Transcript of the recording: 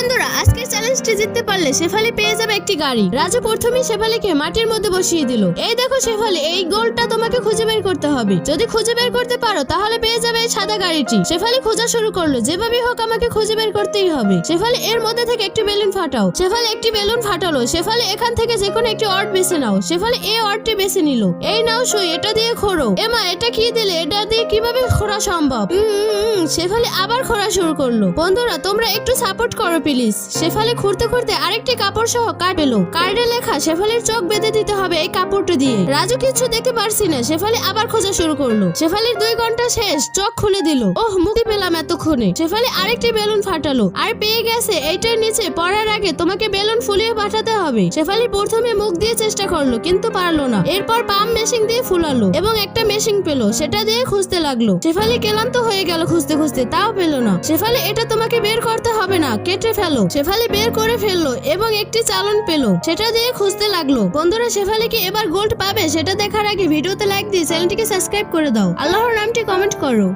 বন্ধুরা আজকের চ্যালেঞ্জটি জিততে পারলে শেফালি পেয়ে যাবে একটি গাড়ি। রাজু প্রথমেই শেফালিকে মাটির মধ্যে বসিয়ে দিল। এই দেখো শেফালি, এই গোলটা তোমাকে খুঁজে বের করতে হবে। যদি খুঁজে বের করতে পারো তাহলে পেয়ে যাবে এই সাদা গাড়িটি। শেফালি খোঁজা শুরু করলো, যেভাবে হোক আমাকে খুঁজে বের করতেই হবে। শেফালি এর মধ্যে থেকে একটি বেলুন ফাটাও। শেফালি একটি বেলুন ফাটালো। শেফালি এখান থেকে যে কোনো একটি অর্ড বেছে নাও। শেফালি এই অর্ডটি বেছে নিল। এই নাও সুই, এটা দিয়ে খোঁড়ো। এমা এটা কি দিলে? এটা দিয়ে কিভাবে খোঁড়া সম্ভব? শেফালি আবার খোঁড়া শুরু করলো। বন্ধুরা তোমরা একটু সাপোর্ট করো প্লিজ। শেফালি খুঁড়তে খুঁড়তে আরেকটি কাপড় সহ কার্ড পেলো। কার্ডে লেখা শেফালির চোখ বেঁধে দিতে হবে এই কাপড়টা দিয়ে। রাজু কিছু দেখতে পারছি না। শেফালি আবার খোঁজা শুরু করলো। শেফালির 2 ঘন্টা শেষ, চোখ খুলে দিল। ওহ, মুক্তি পেলাম এতক্ষণে। শেফালি আরেকটি বেলুন ফাটালো আর পেয়ে গেছে। এইটার নিচে পড়ার আগে তোমাকে বেলুন ফুলিয়ে পাঠাতে হবে। শেফালি প্রথমে মুখ দিয়ে চেষ্টা করলো কিন্তু পারলো না। এরপর পাম্প মেশিন দিয়ে ফুলালো এবং একটা মেশিন পেলো, সেটা দিয়ে খুঁজতে লাগলো। শেফালি ক্লান্ত হয়ে গেল খুঁজতে খুঁজতে, তাও পেলো না। শেফালি এটা তোমাকে বের করতে হবে না, কেটে ফেলো। শেফালি বের করে ফেললো এবং একটি চালান পেলো, সেটা দিয়ে খুঁজতে লাগলো। বন্ধুরা শেফালি কি এবার গোল্ড পাবে সেটা দেখার আগে ভিডিওতে লাইক দিয়ে চ্যানেলটিকে সাবস্ক্রাইব করে দাও। আল্লাহর নামটি কমেন্ট করো।